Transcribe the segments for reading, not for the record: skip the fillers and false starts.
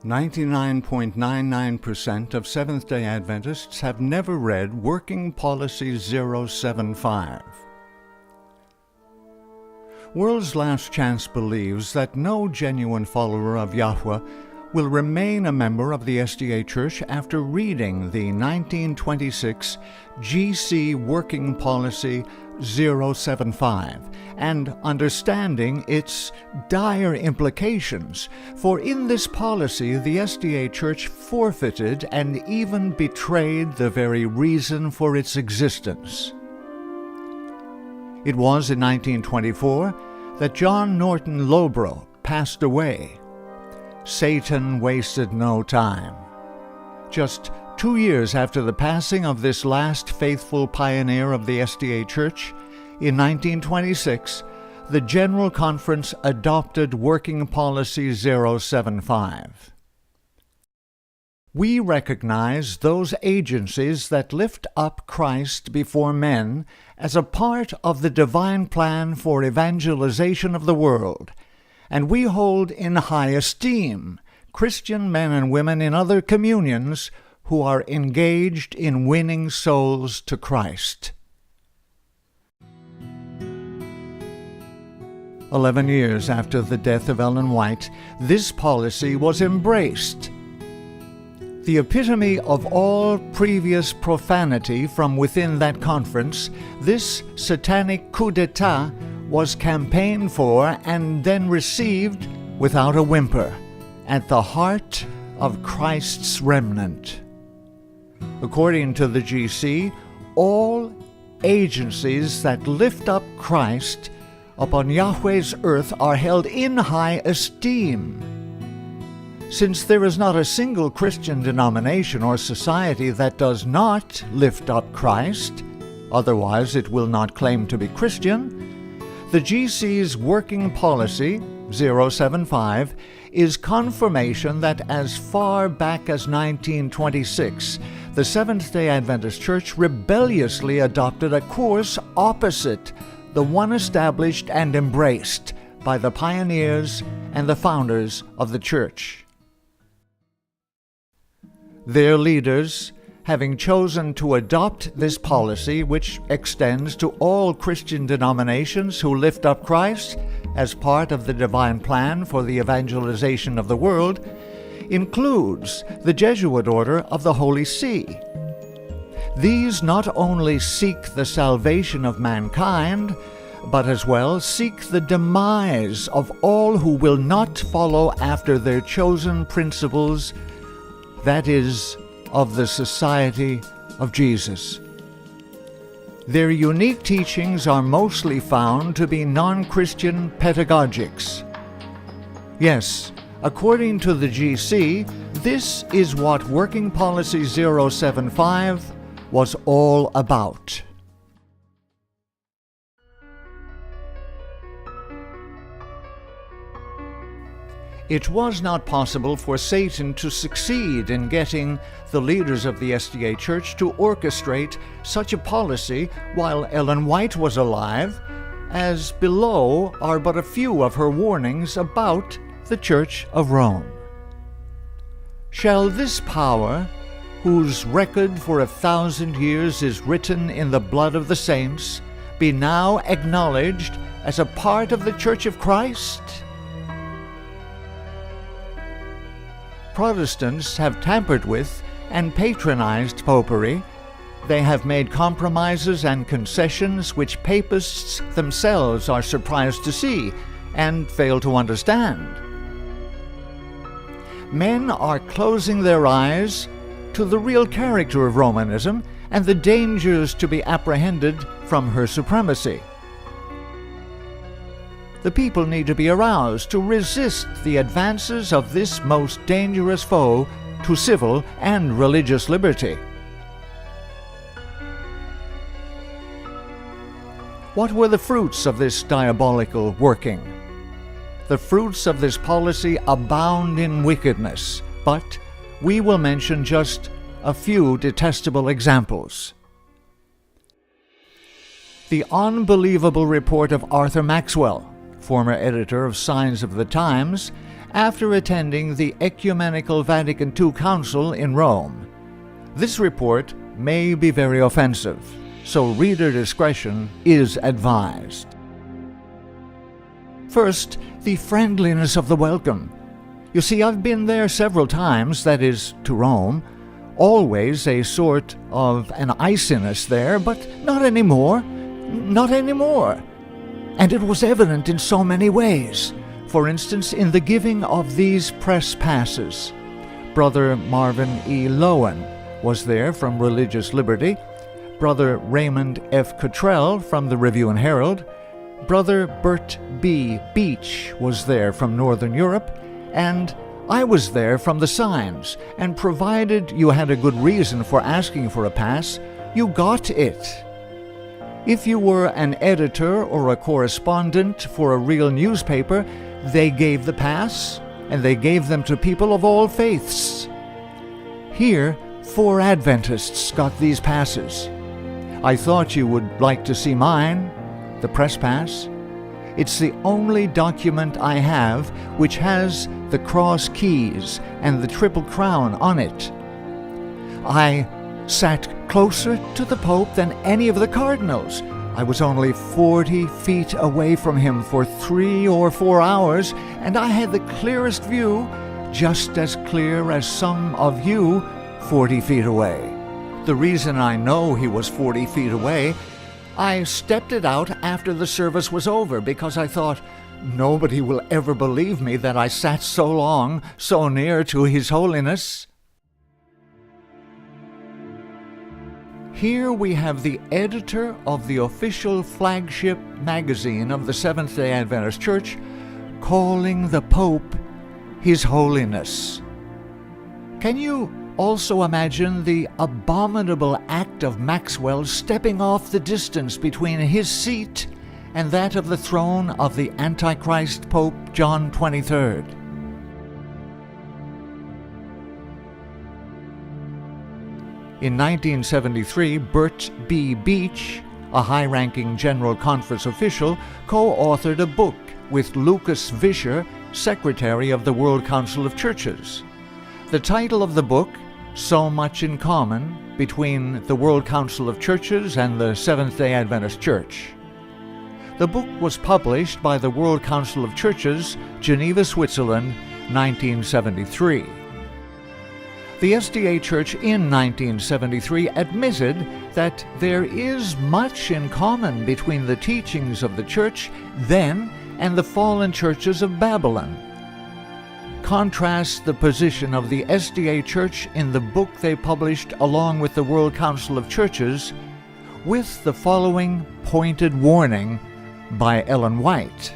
99.99% of Seventh-day Adventists have never read Working Policy 075. World's Last Chance believes that no genuine follower of Yahuwah will remain a member of the SDA Church after reading the 1926 GC Working Policy 075 and understanding its dire implications, for in this policy the SDA Church forfeited and even betrayed the very reason for its existence. It was in 1924 that John Norton Lowbrow passed away. Satan wasted no time. Just 2 years after the passing of this last faithful pioneer of the SDA Church, in 1926, the General Conference adopted Working Policy 075. We recognize those agencies that lift up Christ before men as a part of the divine plan for evangelization of the world, and we hold in high esteem Christian men and women in other communions who are engaged in winning souls to Christ. 11 years after the death of Ellen White, this policy was embraced. The epitome of all previous profanity from within that conference, this satanic coup d'etat was campaigned for and then received without a whimper at the heart of Christ's remnant. According to the GC, all agencies that lift up Christ upon Yahweh's earth are held in high esteem. Since there is not a single Christian denomination or society that does not lift up Christ, otherwise it will not claim to be Christian, the GC's Working Policy 075 is confirmation that as far back as 1926, the Seventh-day Adventist Church rebelliously adopted a course opposite the one established and embraced by the pioneers and the founders of the Church. Their leaders, having chosen to adopt this policy, which extends to all Christian denominations who lift up Christ as part of the divine plan for the evangelization of the world, includes the Jesuit order of the Holy See. These not only seek the salvation of mankind, but as well seek the demise of all who will not follow after their chosen principles, that is, of the Society of Jesus. Their unique teachings are mostly found to be non-Christian pedagogics. Yes, according to the GC, this is what Working Policy 075 was all about. It was not possible for Satan to succeed in getting the leaders of the SDA Church to orchestrate such a policy while Ellen White was alive, as below are but a few of her warnings about the Church of Rome. Shall this power, whose record for 1,000 years is written in the blood of the saints, be now acknowledged as a part of the Church of Christ? Protestants have tampered with and patronized popery. They have made compromises and concessions which papists themselves are surprised to see and fail to understand. Men are closing their eyes to the real character of Romanism and the dangers to be apprehended from her supremacy. The people need to be aroused to resist the advances of this most dangerous foe to civil and religious liberty. What were the fruits of this diabolical working? The fruits of this policy abound in wickedness, but we will mention just a few detestable examples. The unbelievable report of Arthur Maxwell, former editor of Signs of the Times, after attending the Ecumenical Vatican II Council in Rome. This report may be very offensive, so reader discretion is advised. First, the friendliness of the welcome. You see, I've been there several times, that is, to Rome. Always a sort of an iciness there, but not anymore. Not anymore. And it was evident in so many ways. For instance, in the giving of these press passes. Brother Marvin E. Lowen was there from Religious Liberty, Brother Raymond F. Cottrell from the Review and Herald, Brother Bert B. Beach was there from Northern Europe, and I was there from the Signs, and provided you had a good reason for asking for a pass, you got it. If you were an editor or a correspondent for a real newspaper, they gave the pass, and they gave them to people of all faiths. Here, 4 Adventists got these passes. I thought you would like to see mine, the press pass. It's the only document I have which has the cross keys and the Triple Crown on it. I sat closer to the Pope than any of the cardinals. I was only 40 feet away from him for 3 or 4 hours, and I had the clearest view, just as clear as some of you 40 feet away. The reason I know he was 40 feet away, I stepped it out after the service was over because I thought, nobody will ever believe me that I sat so long, so near to His Holiness. Here we have the editor of the official flagship magazine of the Seventh-day Adventist Church calling the Pope His Holiness. Can you also imagine the abominable act of Maxwell stepping off the distance between his seat and that of the throne of the Antichrist Pope John XXIII? In 1973, Bert B. Beach, a high-ranking General Conference official, co-authored a book with Lucas Vischer, Secretary of the World Council of Churches. The title of the book, So Much in Common Between the World Council of Churches and the Seventh-day Adventist Church. The book was published by the World Council of Churches, Geneva, Switzerland, 1973. The SDA Church in 1973 admitted that there is much in common between the teachings of the Church then and the fallen churches of Babylon. Contrast the position of the SDA Church in the book they published along with the World Council of Churches with the following pointed warning by Ellen White.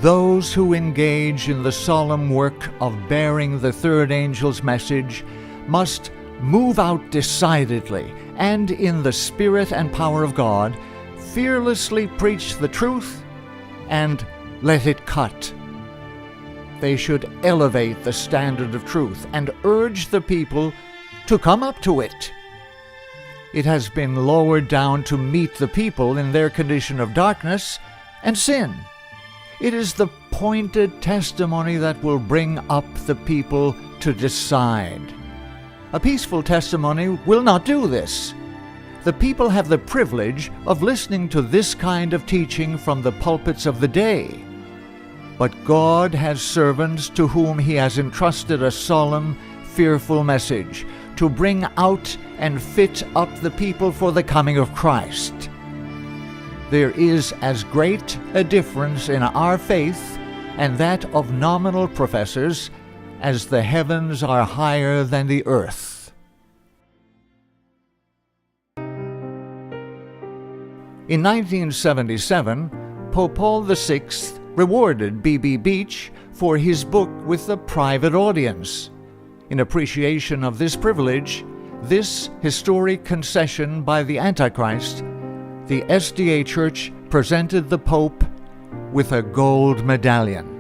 Those who engage in the solemn work of bearing the third angel's message must move out decidedly and in the Spirit and power of God, fearlessly preach the truth and let it cut. They should elevate the standard of truth and urge the people to come up to it. It has been lowered down to meet the people in their condition of darkness and sin. It is the pointed testimony that will bring up the people to decide. A peaceful testimony will not do this. The people have the privilege of listening to this kind of teaching from the pulpits of the day. But God has servants to whom He has entrusted a solemn, fearful message to bring out and fit up the people for the coming of Christ. There is as great a difference in our faith and that of nominal professors as the heavens are higher than the earth. In 1977, Pope Paul VI rewarded B.B. Beach for his book with a private audience. In appreciation of this privilege, this historic concession by the Antichrist, the SDA Church presented the Pope with a gold medallion.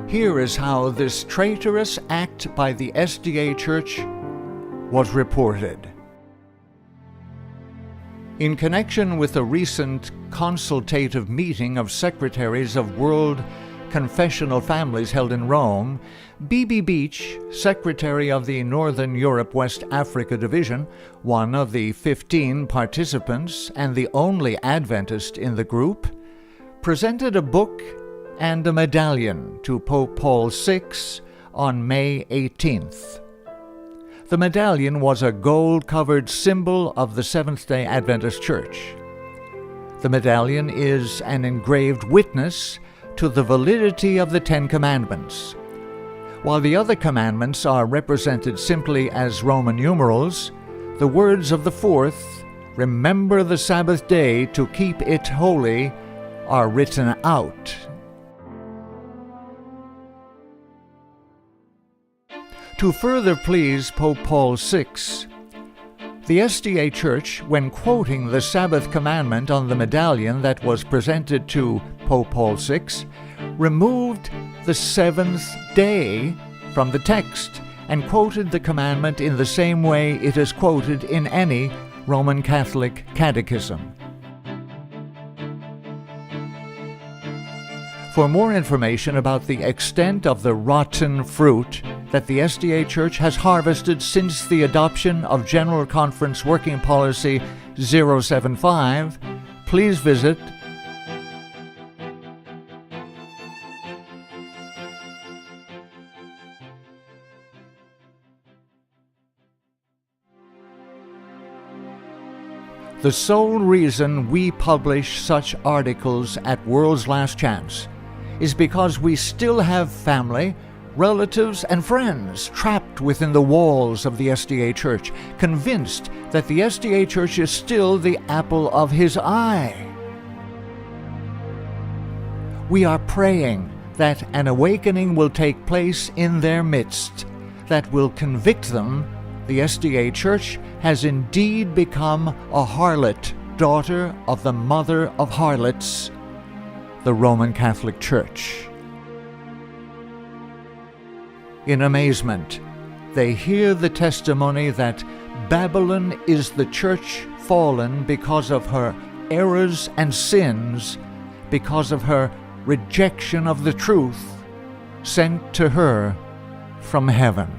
Here is how this traitorous act by the SDA Church was reported. In connection with a recent consultative meeting of secretaries of World Confessional Families held in Rome, B.B. Beach, Secretary of the Northern Europe West Africa Division, one of the 15 participants and the only Adventist in the group, presented a book and a medallion to Pope Paul VI on May 18th. The medallion was a gold-covered symbol of the Seventh-day Adventist Church. The medallion is an engraved witness to the validity of the Ten Commandments. While the other commandments are represented simply as Roman numerals, the words of the fourth, "Remember the Sabbath day to keep it holy," are written out. To further please Pope Paul VI, the SDA Church, when quoting the Sabbath commandment on the medallion that was presented to Pope Paul VI, removed the seventh day from the text and quoted the commandment in the same way it is quoted in any Roman Catholic catechism. For more information about the extent of the rotten fruit that the SDA Church has harvested since the adoption of General Conference Working Policy 075, please visit The sole reason we publish such articles at World's Last Chance is because we still have family, relatives, and friends trapped within the walls of the SDA Church, convinced that the SDA Church is still the apple of His eye. We are praying that an awakening will take place in their midst that will convict them the SDA Church has indeed become a harlot, daughter of the mother of harlots, the Roman Catholic Church. In amazement, they hear the testimony that Babylon is the church fallen because of her errors and sins, because of her rejection of the truth sent to her from heaven.